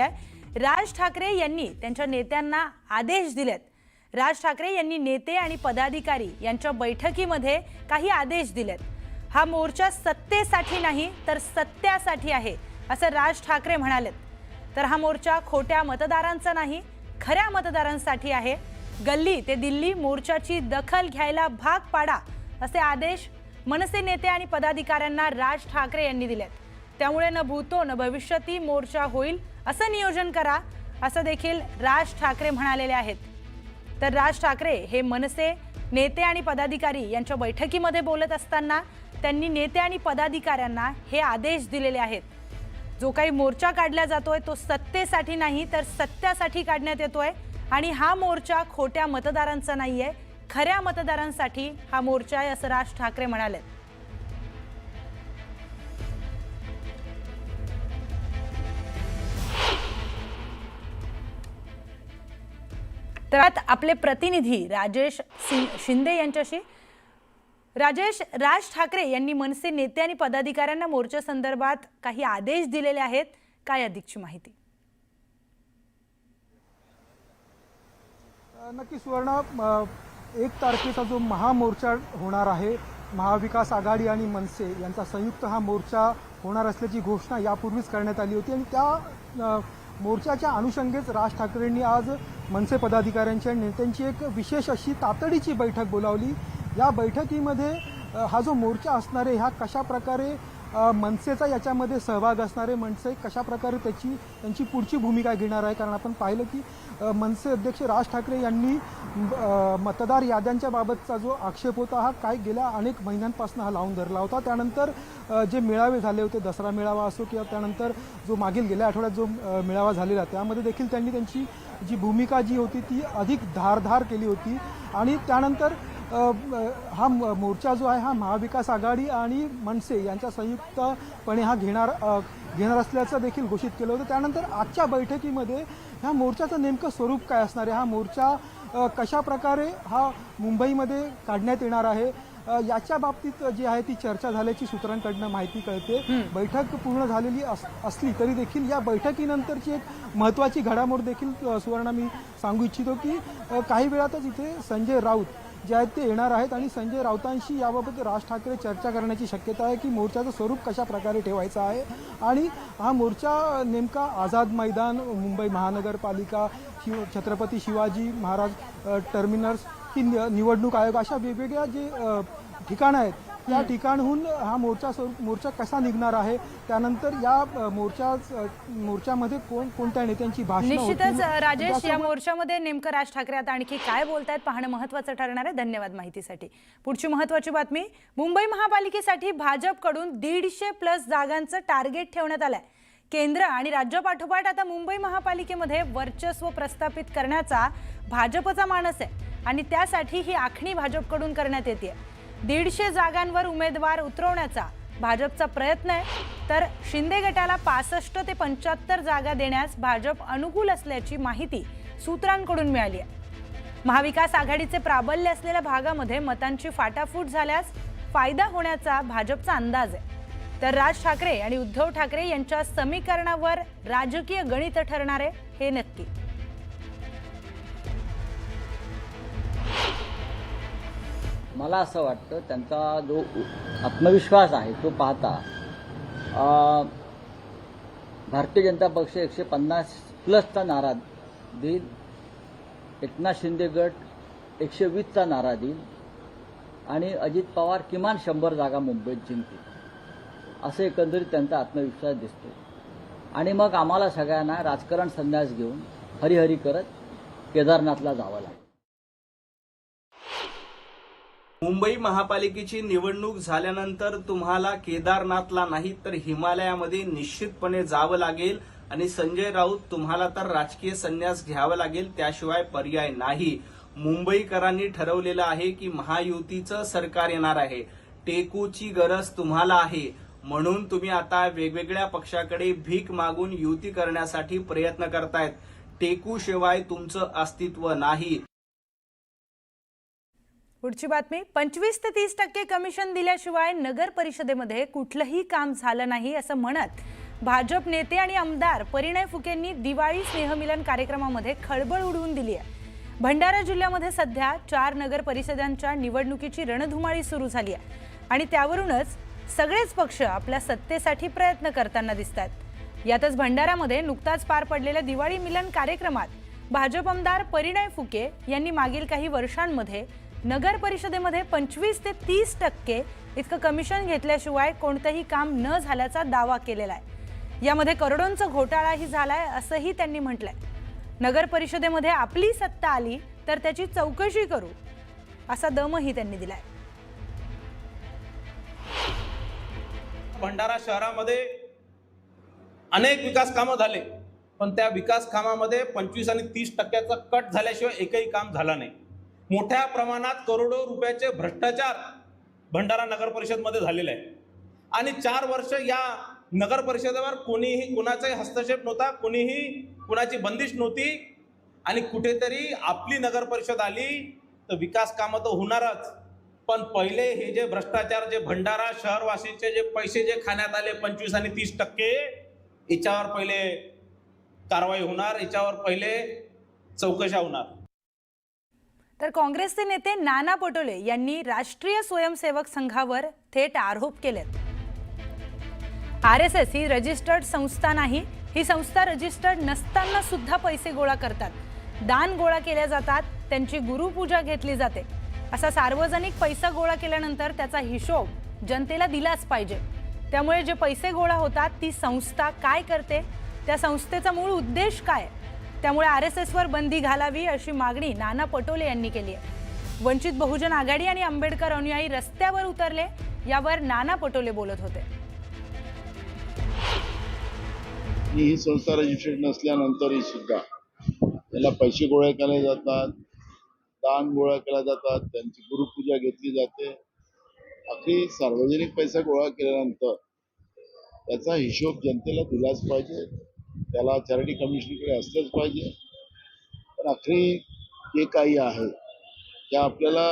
राज ठाकरे यांनी त्यांच्या नेत्यांना आदेश दिलेत। राज ठाकरे यांनी नेते आणि पदाधिकारी यांच्या बैठकीमध्ये काही आदेश दिलेत। हा मोर्चा सत्तेसाठी नाही तर सत्यासाठी आहे असं राज ठाकरे म्हणालेत। तर हा मोर्चा खोट्या मतदारांचा नाही, खऱ्या मतदारांसाठी आहे। गल्ली ते दिल्ली मोर्चाची दखल घ्यायला भाग पाडा असे आदेश मनसे नेते आणि पदाधिकाऱ्यांना राज ठाकरे यांनी दिलेत। त्यामुळे न भूतो न भविष्यती मोर्चा होईल असं नियोजन करा असं देखील राज ठाकरे म्हणालेले आहेत। तर राज ठाकरे हे मनसे नेते आणि पदाधिकारी यांच्या बैठकीमध्ये बोलत असताना त्यांनी नेते आणि पदाधिकाऱ्यांना हे आदेश दिलेले आहेत। जो काही मोर्चा काढला जातोय तो सत्तेसाठी नाही तर सत्यासाठी काढण्यात येतोय आणि हा मोर्चा खोट्या मतदारांचा नाहीये, खऱ्या मतदारांसाठी हा मोर्चा आहे असं राज ठाकरे म्हणाले। तर आपले प्रतिनिधी राजेश शिंदे यांच्याशी। राजेश, राज ठाकरे यांनी मनसे नेते आणि पदाधिकाऱ्यांना मोर्चा संदर्भात काही आदेश दिलेले आहेत, काय अधिकची माहिती? नक्की सुवर्ण, 1 तारखेचा जो महामोर्चा होणार आहे, महाविकास आघाडी आणि मनसे यांचा संयुक्त हा मोर्चा होणार असल्याची घोषणा यापूर्वीच करण्यात आली होती आणि त्या मोर्चाच्या अनुषंगेच राज ठाकरेंनी आज मनसे पदाधिकाऱ्यांच्या नेत्यांची एक विशेष अशी तातडीची बैठक बोलावली। या बैठकीमध्ये हा जो मोर्चा असणार आहे हा कशा प्रकारे मनसेचा याच्यामध्ये सहभाग असणार आहे, मनसे कशा प्रकारे त्यांची पुढची भूमिका घेणार आहे। कारण आपण पाहिलं की मनसे अध्यक्ष राज ठाकरे यांनी मतदार याद्यांच्या बाबतचा जो आक्षेप होता हा काय गेल्या अनेक महिन्यांपासून हा लावून धरला होता। त्यानंतर जे मेळावे झाले होते, दसरा मेळावा असो किंवा त्यानंतर जो मागील गेल्या आठवड्यात जो मेळावा झालेला त्यामध्ये देखील त्यांनी त्यांची जी भूमिका जी होती ती अधिक धारदार केली होती आणि त्यानंतर हा मोर्चा जो आहे हा महाविकास आघाडी आणि मनसे यांच्या संयुक्तपणे हा घेणार असल्याचं देखील घोषित केलं होतं। त्यानंतर आजच्या बैठकीमध्ये ह्या मोर्चाचं नेमकं स्वरूप काय असणार आहे, हा मोर्चा कशा प्रकारे हा मुंबईमध्ये काढण्यात येणार आहे याच्या बाबतीत जी आहे ती चर्चा झाल्याची सूत्रांकडून माहिती कळते। बैठक पूर्ण झालेली असली तरी देखील या बैठकीनंतरची एक महत्त्वाची घडामोड देखील सुवर्ण मी सांगू इच्छितो की काही वेळातच इथे संजय राऊत जे आहेत ते येणार आहेत आणि संजय राऊतांशी याबाबत राज ठाकरे चर्चा करण्याची शक्यता आहे की मोर्चाचं स्वरूप कशा प्रकारे ठेवायचं आहे आणि हा मोर्चा नेमका आझाद मैदान, मुंबई महानगरपालिका, छत्रपती शिवाजी महाराज टर्मिनस की निवडणूक आयोग अशा वेगवेगळ्या जे ठिकाणं आहेत त्या ठिकाणहून हा मोर्चा कसा निघणार आहे, त्यानंतर या मोर्चामध्ये कोणत्या नेत्यांची भाषणं निश्चितच राजेश, या मोर्चामध्ये नेमकं राज ठाकरे आता आणखी काय बोलतायत पाहणं महत्त्वाचं ठरणार आहे। धन्यवाद माहितीसाठी। पुढची महत्त्वाची बातमी, मुंबई महापालिकेसाठी भाजपकडून 150+ जागांचं टार्गेट ठेवण्यात आलंय। केंद्र आणि राज्यापाठोपाठ आता मुंबई महापालिकेमध्ये वर्चस्व प्रस्थापित करण्याचा भाजपचा मानस आहे आणि त्यासाठी ही आखणी भाजपकडून करण्यात येते। 150 जागांवर उमेदवार उतरवण्याचा भाजपचा प्रयत्न आहे। तर शिंदे गटाला 65 ते 75 जागा देण्यास भाजप अनुकूल असल्याची माहिती सूत्रांकडून मिळाली आहे। महाविकास आघाडीचे प्राबल्य असलेल्या भागामध्ये मतांची फाटाफूट झाल्यास फायदा होण्याचा भाजपचा अंदाज आहे। तर राज ठाकरे आणि उद्धव ठाकरे यांच्या समीकरणावर राजकीय गणित ठरणार आहे हे नक्की। मला असं वाटतं त्यांचा जो आत्मविश्वास आहे तो पाहता भारतीय जनता पक्ष 150+ नारा देईल, एकनाथ शिंदे गट 120चा नारा देईल आणि अजित पवार किमान 100 जागा मुंबईत जिंकतील असं एकंदरीत त्यांचा आत्मविश्वास दिसतो। आणि मग आम्हाला सगळ्यांना राजकारण संन्यास घेऊन हरिहरी करत केदारनाथला जावं लागेल। मुंबई महापालिकेची निवडणूक झाल्यानंतर तुम्हाला केदारनाथला नाही तर हिमालयामध्ये निश्चितपणे जावं लागेल आणि संजय राऊत तुम्हाला तर राजकीय संन्यास घ्यावा लागेल, त्याशिवाय पर्याय नाही। मुंबईकरांनी ठरवलेलं आहे की महायुतीचं सरकार येणार आहे, टेकूची गरज तुम्हाला आहे, म्हणून तुम्ही आता वेगवेगळ्या पक्षाकडे भीक मागून युती करण्यासाठी प्रयत्न करतायत। टेकूशिवाय तुमचं अस्तित्व नाही। पुढची बातमी, 25 ते 30% कमिशन दिल्याशिवाय नगर परिषदेमध्ये कुठलंही काम झालं नाही असं म्हणत भाजप नेते आणि आमदार परिणय फुकेंनी दिवाळी स्नेहमिलन कार्यक्रमामध्ये खळबळ उडवून दिली आहे। भंडारा जिल्ह्यामध्ये सध्या 4 नगर परिषदांच्या निवडणुकीची रणधुमाळी सुरू झाली आहे आणि त्यावरूनच सगळेच पक्ष आपल्या सत्तेसाठी प्रयत्न करताना दिसतात। यातच भंडारामध्ये नुकताच पार पडलेल्या दिवाळी मिलन कार्यक्रमात भाजप आमदार परिणय फुके यांनी मागील काही वर्षांमध्ये नगर परिषदेमध्ये 25 ते 30% इतकं कमिशन घेतल्याशिवाय कोणतंही काम न झाल्याचा दावा केलेला आहे। यामध्ये करोडोंचा घोटाळाही झालाय असंही त्यांनी म्हटलंय। नगर परिषदेमध्ये आपली सत्ता आली तर त्याची चौकशी करू असा दमही त्यांनी दिलाय। भंडारा शहरामध्ये अनेक विकास कामं झाले, पण त्या विकास कामामध्ये 25 आणि 30% कट झाल्याशिवाय एकही काम झालं नाही। मोठ्या प्रमाणात करोडो रुपयाचे भ्रष्टाचार भंडारा नगर परिषदमध्ये झालेले आहे आणि 4 वर्ष या नगर परिषदेवर कोणीही कुणाचाही हस्तक्षेप नव्हता, कोणीही कुणाची बंदिश नव्हती आणि कुठेतरी आपली नगर परिषद आली तर विकास कामं तर होणारच, पण पहिले हे जे भ्रष्टाचार जे भंडारा शहरवासीचे जे पैसे जे खाण्यात आले 25 आणि 30%, याच्यावर पहिले कारवाई होणार, याच्यावर पहिले चौकशा होणार। तर काँग्रेसचे नेते नाना पटोले यांनी राष्ट्रीय स्वयंसेवक संघावर थेट आरोप केलेत। RSS ही रजिस्टर्ड संस्था नाही, ही संस्था रजिस्टर्ड नसताना सुद्धा पैसे गोळा करतात, दान गोळा केले जातात, त्यांची गुरुपूजा घेतली जाते। असा सार्वजनिक पैसा गोळा केल्यानंतर त्याचा हिशोब जनतेला दिलाच पाहिजे। त्यामुळे जे पैसे गोळा होतात ती संस्था काय करते, त्या संस्थेचा मूळ उद्देश काय, त्यामुळे RSS वर बंदी घालावी अशी मागणी नाना पटोले यांनी केली आहे। वंचित बहुजन आघाडी आणि आंबेडकर अनुयायी रस्त्यावर उतरले, यावर नाना पटोले बोलत होते। ही संस्था रजिस्टर्ड नसल्यानंतरही सुद्धा त्याला पैसे गोळा केले जातात, दान गोळा केला जातात, त्यांची गुरुपूजा घेतली जाते। अगदी सार्वजनिक पैसा गोळा केल्यानंतर त्याचा हिशोब जनतेला दिलाच पाहिजे, त्याला चॅरिटी कमिशनकडे असलंच पाहिजे। पण अखेरी जे काही आहे ते आपल्याला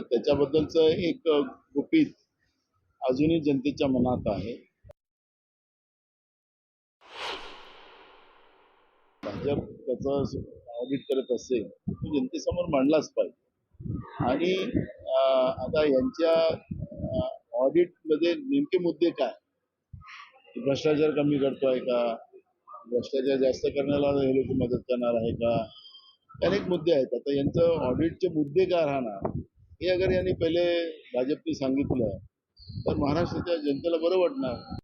त्याच्याबद्दलचं एक गुपित अजूनही जनतेच्या मनात आहे। भाजप त्याचं ऑडिट करत असेल तो जनतेसमोर मांडलाच पाहिजे आणि आता यांच्या ऑडिटमध्ये नेमके मुद्दे काय, भ्रष्टाचार कमी करतोय का, भ्रष्टाचार जास्त करण्याला हे लोक मदत करणार आहे का, अनेक मुद्दे आहेत। आता यांचं ऑडिटचे मुद्दे काय राहणार हे अगर यांनी पहिले भाजपने सांगितलं तर महाराष्ट्राच्या जनतेला बरं वाटणार।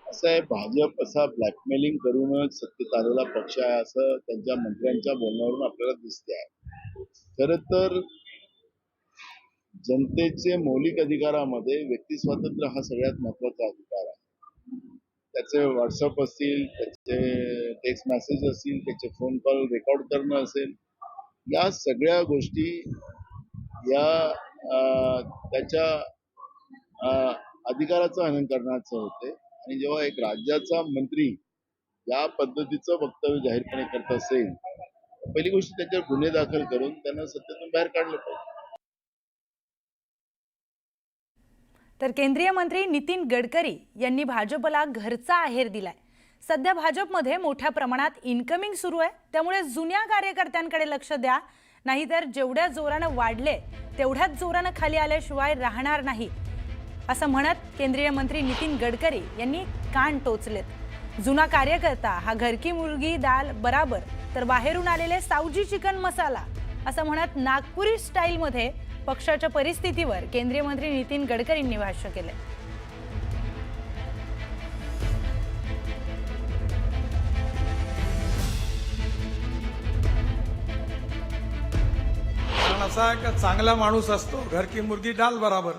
असं आहे, भाजप असा ब्लॅकमेलिंग करूनच सत्तेत आलेला पक्ष आहे असं त्यांच्या मंत्र्यांच्या बोलण्यावरून आपल्याला दिसते आहे। खरं तर जनतेचे मौलिक अधिकारामध्ये व्यक्ती स्वातंत्र्य हा सगळ्यात महत्वाचा अधिकार आहे। त्याचे व्हॉट्सअप असतील, त्याचे टेक्स्ट मेसेज असतील, त्याचे फोन कॉल रेकॉर्ड करणं असेल, या सगळ्या गोष्टी या त्याच्या अधिकाराचं हनन करण्याचं होते। आणि जेव्हा एक राज्याचा मंत्री या पद्धतीचं वक्तव्य जाहीरपणे करत असेल तर पहिली गोष्ट त्याच्यावर गुन्हे दाखल करून त्यांना सत्तेतून बाहेर काढलं पाहिजे। तर केंद्रीय मंत्री नितीन गडकरी यांनी भाजपला घरचा आहेर दिलाय। सध्या भाजपमध्ये मोठ्या प्रमाणात इनकमिंग सुरू आहे, त्यामुळे जुन्या कार्यकर्त्यांकडे लक्ष द्या, नाहीतर जेवढ्या जोरानं वाढले तेवढ्याच जोरानं खाली आल्याशिवाय राहणार नाही असं म्हणत केंद्रीय मंत्री नितीन गडकरी यांनी कान टोचलेत। जुना कार्यकर्ता हा घर की मुर्गी दाल बराबर तर बाहेरून आलेले सावजी चिकन मसाला असं म्हणत नागपुरी स्टाईलमध्ये पक्षाच्या परिस्थितीवर केंद्रीय मंत्री नितीन गडकरींनी भाष्य केले। असा आहे का चांगला माणूस असतो घर की मुर्गी डाल बराबर,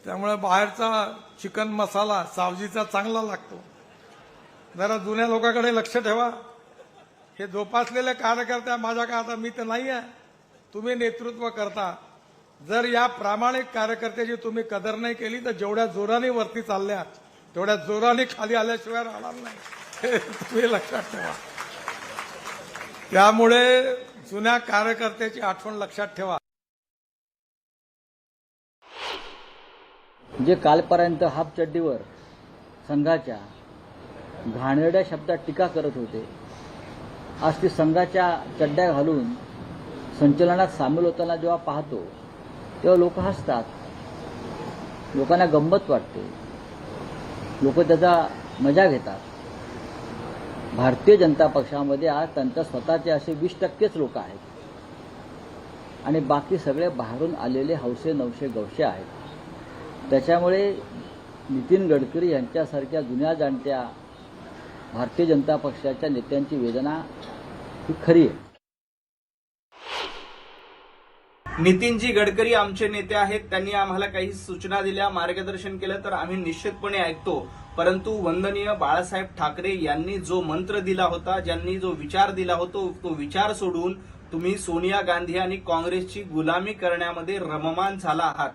त्यामुळे बाहेरचा चिकन मसाला सावजीचा चांगला लागतो। जरा जुन्या लोकांकडे लक्ष ठेवा। हे जोपासलेले कार्यकर्ते माझ्या का आता मी तर नाही आहे, तुम्ही नेतृत्व करता, जर या प्रामाणिक कार्यकर्त्याची तुम्ही कदर नाही केली तर जेवढ्या जोराने वरती चालल्यात तेवढ्या जोराने खाली आल्याशिवाय राहणार नाही, हे तुम्ही लक्षात ठेवा। त्यामुळे जुन्या कार्यकर्त्याची आठवण लक्षात ठेवा। जे कालपर्यंत हाफ चड्डीवर संघाच्या घाणेरड्या शब्दात टीका करत होते, आज ती संघाच्या चड्ड्या घालून संचलनात सामील होताना जेव्हा पाहतो तेव्हा लोक हसतात, लोकांना गंमत वाटते, लोक त्याचा मजा घेतात. भारतीय जनता पक्षामध्ये आज त्यांच्या स्वतःचे असे 20% लोक आहेत आणि बाकी सगळे बाहेरून आलेले हौसे नवसे गवसे आहेत. त्याच्यामुळे नितीन गडकरी यांच्यासारख्या जुन्या जाणत्या भारतीय जनता पक्षाच्या नेत्यांची वेदना ही खरी आहे. नितीनजी गडकरी आमचे नेते आहेत, त्यांनी आम्हाला काही सूचना दिल्या, मार्गदर्शन केलं तर आम्ही निश्चितपणे ऐकतो. परंतु वंदनीय बाळासाहेब ठाकरे यांनी जो मंत्र दिला होता, ज्यांनी जो विचार दिला होता, तो विचार सोडून तुम्ही सोनिया गांधी आणि काँग्रेसची गुलामी करण्यामध्ये रममान झाला आहात.